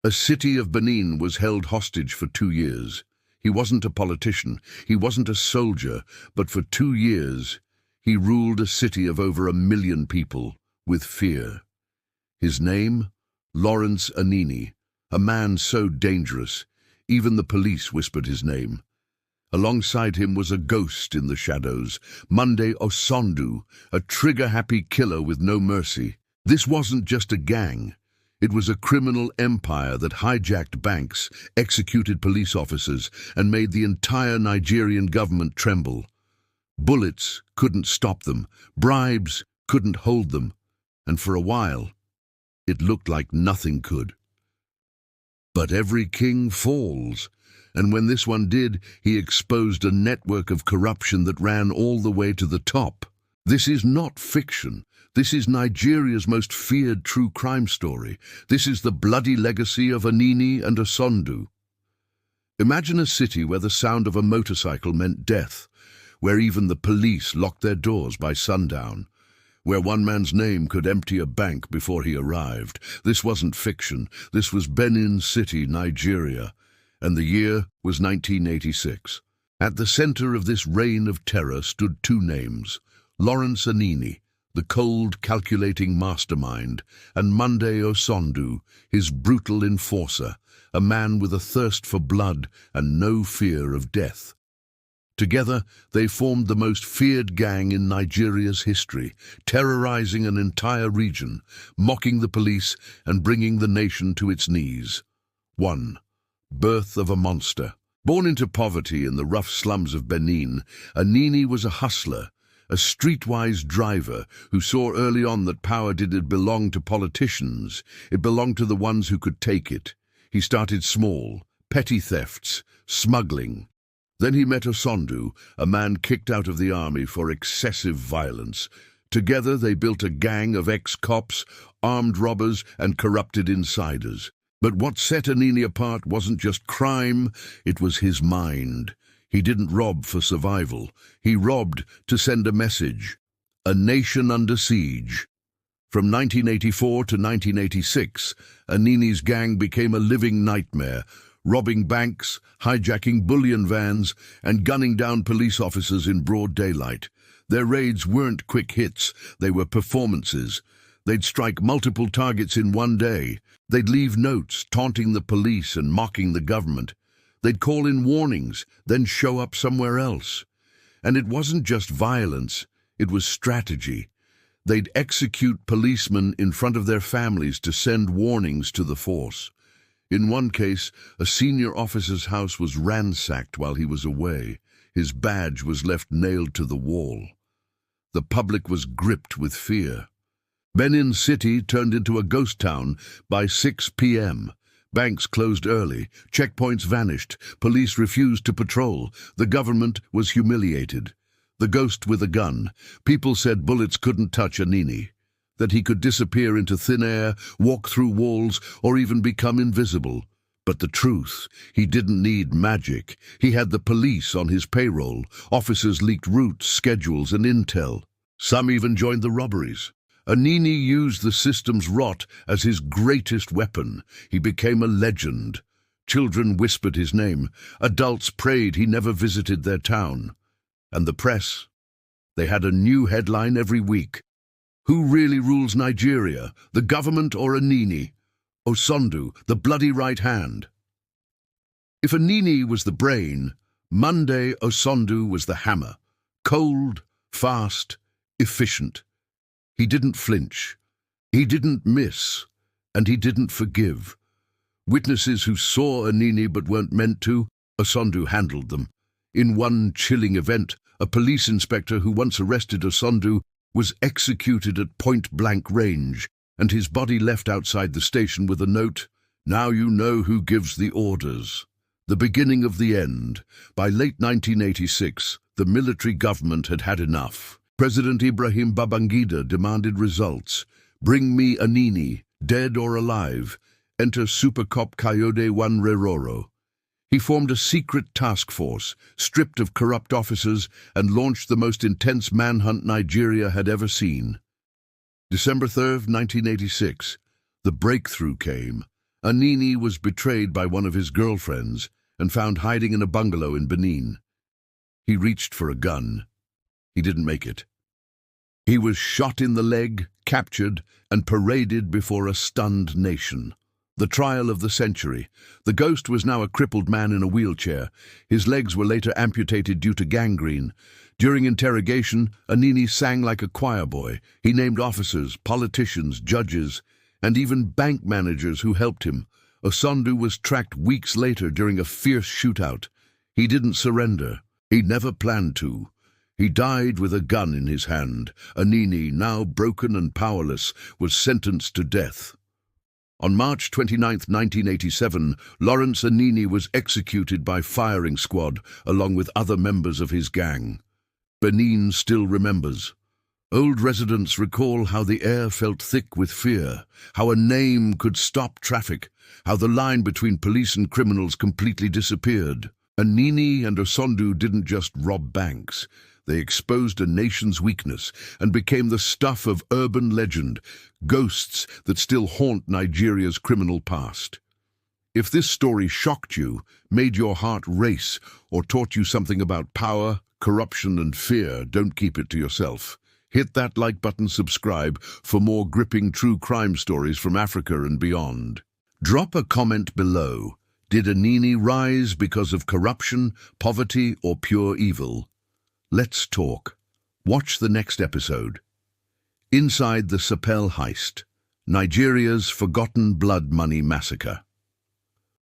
A city of Benin was held hostage for 2 years. He wasn't a politician, he wasn't a soldier, but for 2 years he ruled a city of over 1 million people with fear. His name? Lawrence Anini, a man so dangerous, even the police whispered his name. Alongside him was a ghost in the shadows, Anini and Osondu, a trigger-happy killer with no mercy. This wasn't just a gang. It was a criminal empire that hijacked banks, executed police officers, and made the entire Nigerian government tremble. Bullets couldn't stop them, bribes couldn't hold them, and for a while, it looked like nothing could. But every king falls, and when this one did, he exposed a network of corruption that ran all the way to the top. This is not fiction. This is Nigeria's most feared true crime story. This is the bloody legacy of Anini and Osondu. Imagine a city where the sound of a motorcycle meant death, where even the police locked their doors by sundown, where one man's name could empty a bank before he arrived. This wasn't fiction. This was Benin City, Nigeria, and the year was 1986. At the center of this reign of terror stood 2 names, Lawrence Anini, the cold, calculating mastermind, and Anini and Osondu, his brutal enforcer, a man with a thirst for blood and no fear of death. Together, they formed the most feared gang in Nigeria's history, terrorizing an entire region, mocking the police and bringing the nation to its knees. 1. Birth of a monster. Born into poverty in the rough slums of Benin, Anini was a hustler, a streetwise driver who saw early on that power didn't belong to politicians, it belonged to the ones who could take it. He started small, petty thefts, smuggling. Then he met Osondu, a man kicked out of the army for excessive violence. Together they built a gang of ex-cops, armed robbers and corrupted insiders. But what set Anini apart wasn't just crime, it was his mind. He didn't rob for survival. He robbed to send a message. A nation under siege. From 1984 to 1986, Anini's gang became a living nightmare, robbing banks, hijacking bullion vans, and gunning down police officers in broad daylight. Their raids weren't quick hits, they were performances. They'd strike multiple targets in one day. They'd leave notes taunting the police and mocking the government. They'd call in warnings, then show up somewhere else. And it wasn't just violence, it was strategy. They'd execute policemen in front of their families to send warnings to the force. In one case, a senior officer's house was ransacked while he was away. His badge was left nailed to the wall. The public was gripped with fear. Benin City turned into a ghost town by 6 p.m. Banks closed early, checkpoints vanished, police refused to patrol, the government was humiliated. The ghost with a gun. People said bullets couldn't touch Anini, that he could disappear into thin air, walk through walls, or even become invisible. But the truth, he didn't need magic. He had the police on his payroll. Officers leaked routes, schedules, and intel. Some even joined the robberies. Anini used the system's rot as his greatest weapon. He became a legend. Children whispered his name. Adults prayed he never visited their town. And the press? They had a new headline every week. Who really rules Nigeria, the government or Anini? Osondu, the bloody right hand. If Anini was the brain, Anini and Osondu was the hammer. Cold, fast, efficient. He didn't flinch, he didn't miss, and he didn't forgive. Witnesses who saw Anini but weren't meant to, Osondu handled them. In one chilling event, a police inspector who once arrested Osondu was executed at point-blank range, and his body left outside the station with a note, "Now you know who gives the orders." The beginning of the end. By late 1986, the military government had had enough. President Ibrahim Babangida demanded results. Bring me Anini, dead or alive. Enter Super Cop Kayode Wanreroro. He formed a secret task force, stripped of corrupt officers, and launched the most intense manhunt Nigeria had ever seen. December 3rd, 1986, the breakthrough came. Anini was betrayed by one of his girlfriends and found hiding in a bungalow in Benin. He reached for a gun. He didn't make it. He was shot in the leg, captured, and paraded before a stunned nation. The trial of the century. The ghost was now a crippled man in a wheelchair. His legs were later amputated due to gangrene. During interrogation, Anini sang like a choir boy. He named officers, politicians, judges, and even bank managers who helped him. Osondu was tracked weeks later during a fierce shootout. He didn't surrender. He never planned to. He died with a gun in his hand. Anini, now broken and powerless, was sentenced to death. On March 29, 1987, Lawrence Anini was executed by firing squad along with other members of his gang. Benin still remembers. Old residents recall how the air felt thick with fear, how a name could stop traffic, how the line between police and criminals completely disappeared. Anini and Osondu didn't just rob banks. They exposed a nation's weakness and became the stuff of urban legend, ghosts that still haunt Nigeria's criminal past. If this story shocked you, made your heart race, or taught you something about power, corruption, and fear, don't keep it to yourself. Hit that like button, subscribe for more gripping true crime stories from Africa and beyond. Drop a comment below. Did Anini rise because of corruption, poverty, or pure evil? Let's talk. Watch the next episode. Inside the Sapele Heist, Nigeria's forgotten blood money massacre.